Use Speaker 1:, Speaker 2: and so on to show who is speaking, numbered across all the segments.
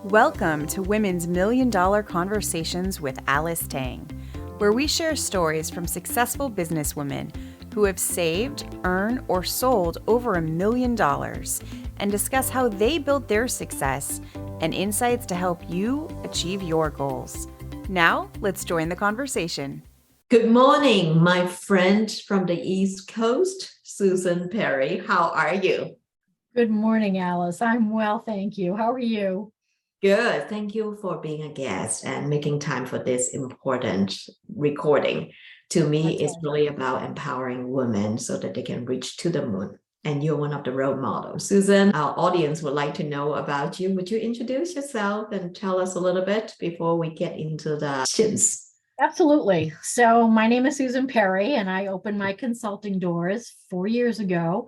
Speaker 1: Welcome to Women's Million Dollar Conversations with Alice Tang, where we share stories from successful businesswomen who have saved, earned, or sold over $1 million and discuss how they built their success and insights to help you achieve your goals. Now, let's join the conversation.
Speaker 2: Good morning, my friend from the East Coast, Susan Perry. How are you?
Speaker 3: Good morning, Alice. I'm well, thank you. How are you?
Speaker 2: Good. Thank you for being a guest and making time for this important recording. To me, it's really about empowering women so that they can reach to the moon. And you're one of the role models. Susan, our audience would like to know about you. Would you introduce yourself and tell us a little bit before we get into the questions?
Speaker 3: Absolutely. So my name is Susan Perry, and I opened my consulting doors 4 years ago.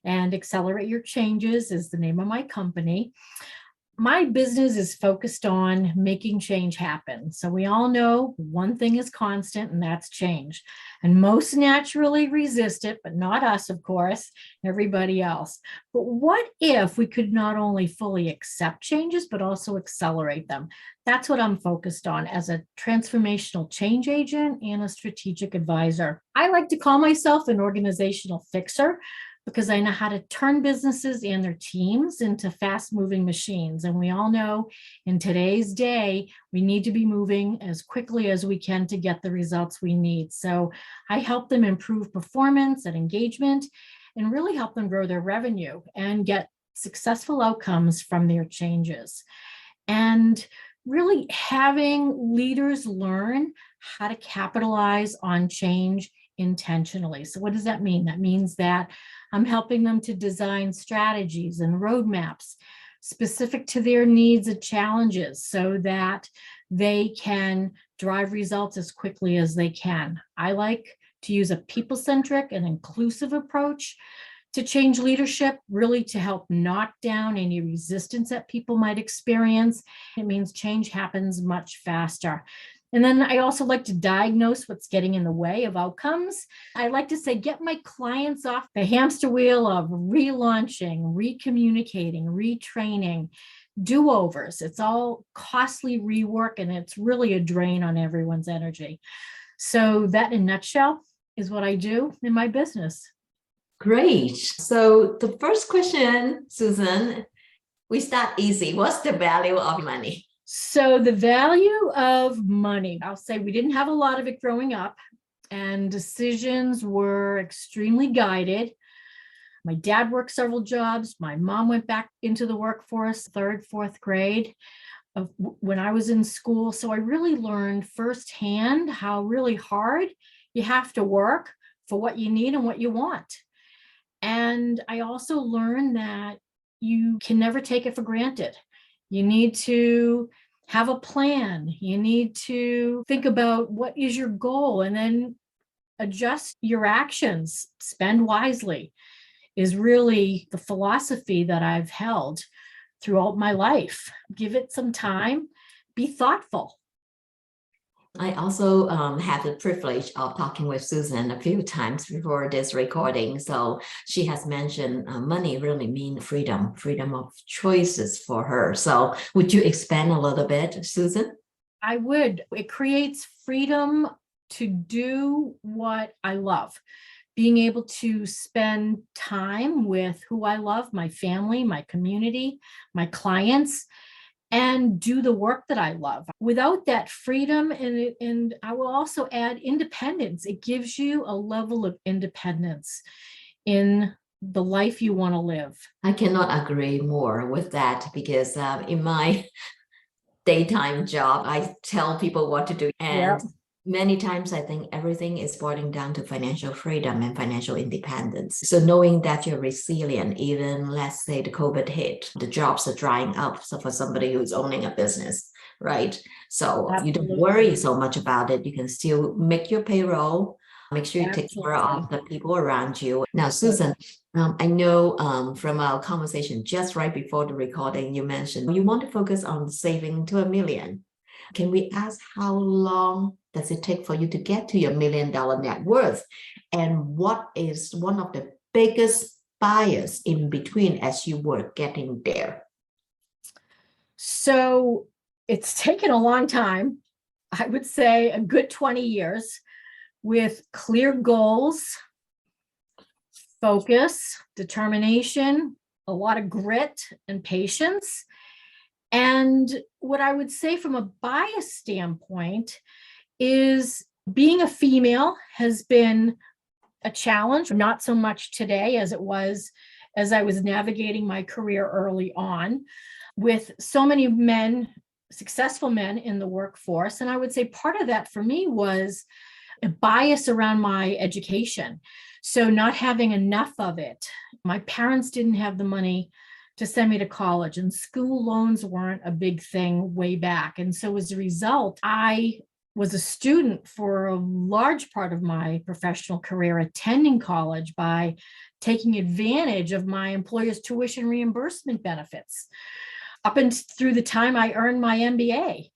Speaker 3: And Accelerate Your Changes is the name of my company. My business is focused on making change happen. So we all know one thing is constant, and that's change. And most naturally resist it, but not us, of course, everybody else. But what if we could not only fully accept changes, but also accelerate them? That's what I'm focused on as a transformational change agent and a strategic advisor. I like to call myself an organizational fixer, because I know how to turn businesses and their teams into fast-moving machines. And we all know in today's day, we need to be moving as quickly as we can to get the results we need. So I help them improve performance and engagement and really help them grow their revenue and get successful outcomes from their changes. And really having leaders learn how to capitalize on change intentionally. So what does that mean? That means that I'm helping them to design strategies and roadmaps specific to their needs and challenges so that they can drive results as quickly as they can. I like to use a people-centric and inclusive approach to change leadership, really to help knock down any resistance that people might experience. It means change happens much faster. And then I also like to diagnose what's getting in the way of outcomes. I like to say, get my clients off the hamster wheel of relaunching, recommunicating, retraining, do-overs. It's all costly rework, and it's really a drain on everyone's energy. So that, in a nutshell, is what I do in my business.
Speaker 2: Great. So the first question, Susan, we start easy. What's the value of money?
Speaker 3: So the value of money, I'll say we didn't have a lot of it growing up, and decisions were extremely guided. My dad worked several jobs. My mom went back into the workforce, third, fourth grade when I was in school. So I really learned firsthand how really hard you have to work for what you need and what you want. And I also learned that you can never take it for granted. You need to have a plan. You need to think about what is your goal and then adjust your actions. Spend wisely is really the philosophy that I've held throughout my life. Give it some time, be thoughtful.
Speaker 2: I also had the privilege of talking with Susan a few times before this recording. So she has mentioned money really means freedom of choices for her. So would you expand a little bit, Susan?
Speaker 3: I would. It creates freedom to do what I love. Being able to spend time with who I love, my family, my community, my clients, and do the work that I love. Without that freedom, and I will also add independence, it gives you a level of independence in the life you want to live.
Speaker 2: I cannot agree more with that because in my daytime job, I tell people what to do. And many times I think everything is boiling down to financial freedom and financial independence. So knowing that you're resilient, even let's say the COVID hit, the jobs are drying up. So for somebody who's owning a business, right? So you don't worry so much about it. You can still make your payroll, make sure you take care of the people around you. Now, Susan, I know from our conversation just right before the recording, you mentioned you want to focus on saving to $1 million. Can we ask how long does it take for you to get to your $1 million net worth? And what is one of the biggest bias in between as you were getting there?
Speaker 3: So it's taken a long time. I would say a good 20 years with clear goals, focus, determination, a lot of grit and patience. And what I would say from a bias standpoint is being a female has been a challenge, not so much today as it was as I was navigating my career early on, with so many men, successful men in the workforce. And I would say part of that for me was a bias around my education. So not having enough of it. My parents didn't have the money to send me to college, and school loans weren't a big thing way back. And so as a result, I was a student for a large part of my professional career, attending college by taking advantage of my employer's tuition reimbursement benefits up and through the time I earned my MBA.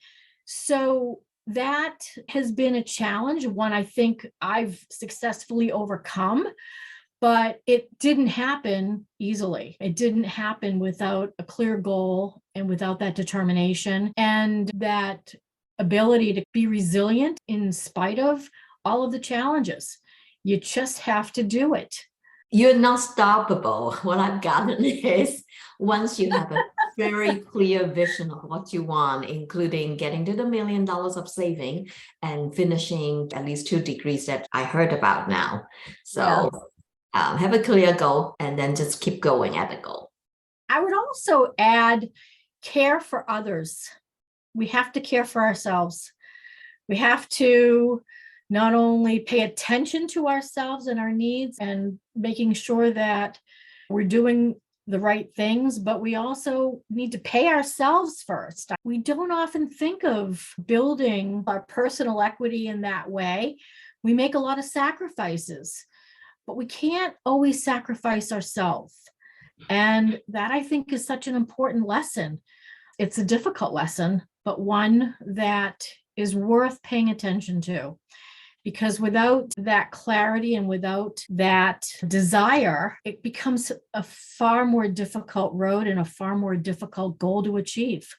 Speaker 3: So that has been a challenge, one I think I've successfully overcome, but it didn't happen easily. It didn't happen without a clear goal and without that determination and that ability to be resilient in spite of all of the challenges. You just have to do it.
Speaker 2: You're not stoppable. What I've gotten is once you have a very clear vision of what you want, including getting to the $1 million of saving and finishing at least 2 degrees that I heard about now. So have a clear goal and then just keep going at the goal.
Speaker 3: I would also add care for others. We have to care for ourselves. We have to not only pay attention to ourselves and our needs and making sure that we're doing the right things, but we also need to pay ourselves first. We don't often think of building our personal equity in that way. We make a lot of sacrifices, but we can't always sacrifice ourselves. And that, I think, is such an important lesson. It's a difficult lesson, but one that is worth paying attention to. Because without that clarity and without that desire, it becomes a far more difficult road and a far more difficult goal to achieve.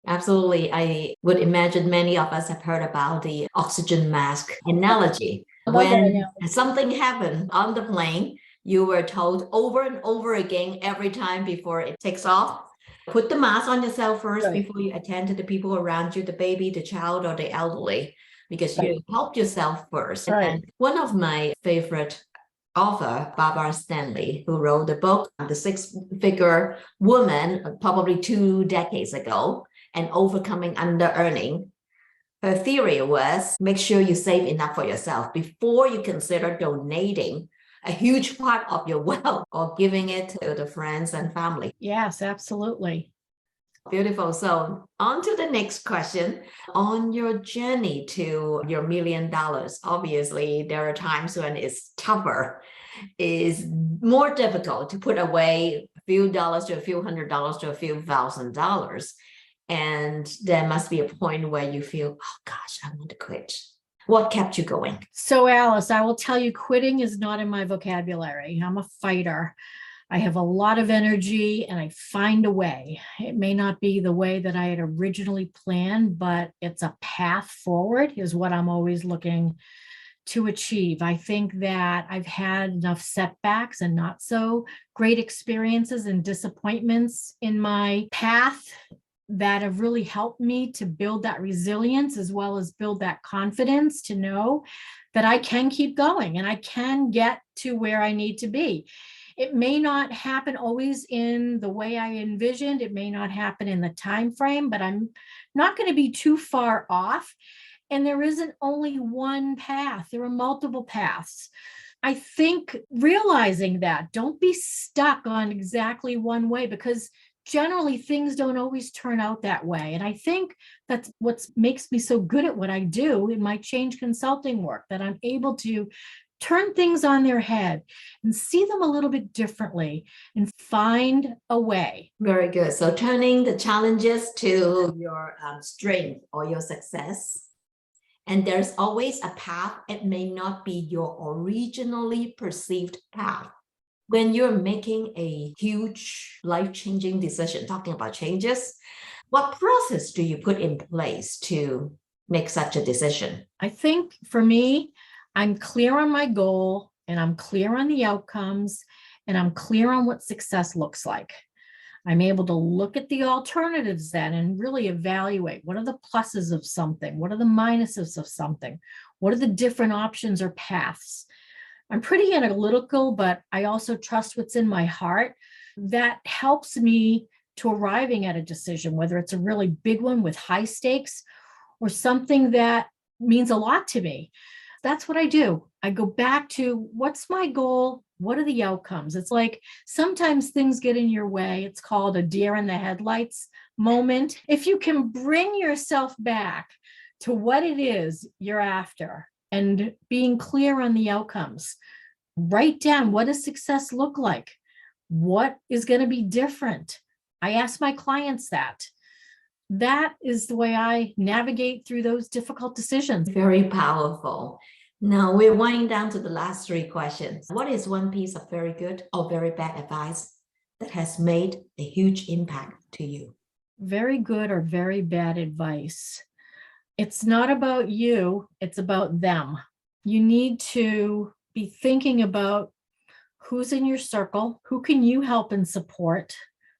Speaker 2: Absolutely. I would imagine many of us have heard about the oxygen mask analogy. When something happened on the plane, you were told over and over again every time before it takes off, put the mask on yourself first before you attend to the people around you, the baby, the child, or the elderly, because you help yourself first. And one of my favorite author, Barbara Stanley, who wrote the book, The Six-Figure Woman, probably 2 decades ago, and Overcoming Under-Earning. Her theory was make sure you save enough for yourself before you consider donating a huge part of your wealth or giving it to the friends and family.
Speaker 3: Yes, absolutely.
Speaker 2: Beautiful. So on to the next question. On your journey to your $1 million, obviously there are times when it's tougher, it's more difficult to put away a few dollars to a few $100s to a few $1,000s. And there must be a point where you feel, oh gosh, I want to quit. What kept you going?
Speaker 3: So Alice, I will tell you, quitting is not in my vocabulary. I'm a fighter. I have a lot of energy and I find a way. It may not be the way that I had originally planned, but it's a path forward is what I'm always looking to achieve. I think that I've had enough setbacks and not so great experiences and disappointments in my path that have really helped me to build that resilience as well as build that confidence to know that I can keep going and I can get to where I need to be. It may not happen always in the way I envisioned. It may not happen in the time frame, but I'm not going to be too far off. And there isn't only one path. There are multiple paths. I think realizing that, don't be stuck on exactly one way, because generally things don't always turn out that way. And I think that's what makes me so good at what I do in my change consulting work, that I'm able to turn things on their head and see them a little bit differently and find a way.
Speaker 2: Very good. So turning the challenges to your strength or your success. And there's always a path. It may not be your originally perceived path, When you're making a huge life-changing decision, talking about changes, what process do you put in place to make such a decision?
Speaker 3: I think for me, I'm clear on my goal and I'm clear on the outcomes and I'm clear on what success looks like. I'm able to look at the alternatives then and really evaluate what are the pluses of something, what are the minuses of something, what are the different options or paths. I'm pretty analytical, but I also trust what's in my heart. That helps me to arriving at a decision, whether it's a really big one with high stakes or something that means a lot to me. That's what I do. I go back to what's my goal? What are the outcomes? It's like sometimes things get in your way. It's called a deer in the headlights moment. If you can bring yourself back to what it is you're after and being clear on the outcomes, write down what does success look like? What is going to be different? I ask my clients that. That is the way I navigate through those difficult decisions.
Speaker 2: Very powerful. Now we're winding down to the last three questions. What is one piece of very good or very bad advice that has made a huge impact to you?
Speaker 3: Very good or very bad advice. It's not about you, it's about them. You need to be thinking about who's in your circle, who can you help and support,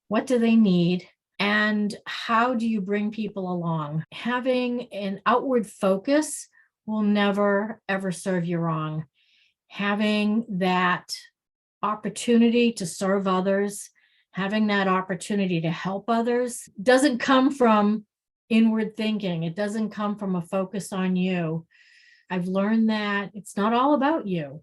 Speaker 3: what do they need, and how do you bring people along? Having an outward focus will never, ever serve you wrong. Having that opportunity to serve others, having that opportunity to help others doesn't come from inward thinking. It doesn't come from a focus on you. I've learned that it's not all about you.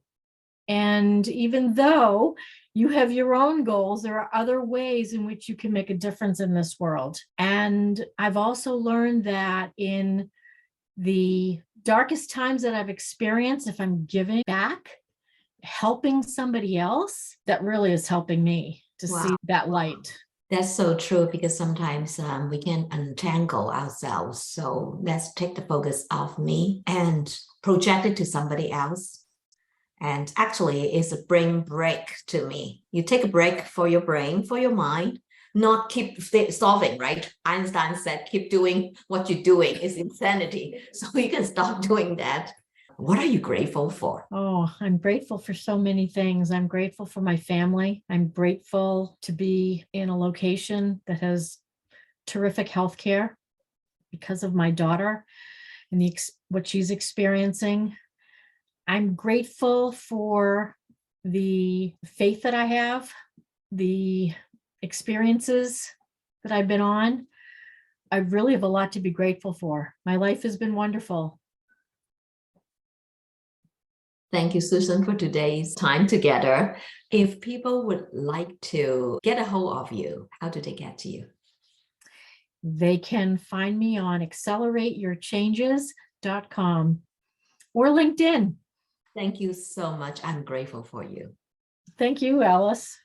Speaker 3: And even though you have your own goals, there are other ways in which you can make a difference in this world. And I've also learned that in the darkest times that I've experienced, if I'm giving back, helping somebody else, that really is helping me to see that light.
Speaker 2: That's so true, because sometimes we can untangle ourselves. So let's take the focus off me and project it to somebody else. And actually, it's a brain break to me. You take a break for your brain, for your mind, not keep solving, right? Einstein said, keep doing what you're doing is insanity. So you can stop doing that. What are you grateful for?
Speaker 3: Oh, I'm grateful for so many things. I'm grateful for my family. I'm grateful to be in a location that has terrific healthcare because of my daughter and what she's experiencing. I'm grateful for the faith that I have, the experiences that I've been on. I really have a lot to be grateful for. My life has been wonderful.
Speaker 2: Thank you, Susan, for today's time together. If people would like to get a hold of you, how do they get to you?
Speaker 3: They can find me on accelerateyourchanges.com or LinkedIn.
Speaker 2: Thank you so much. I'm grateful for you.
Speaker 3: Thank you, Alice.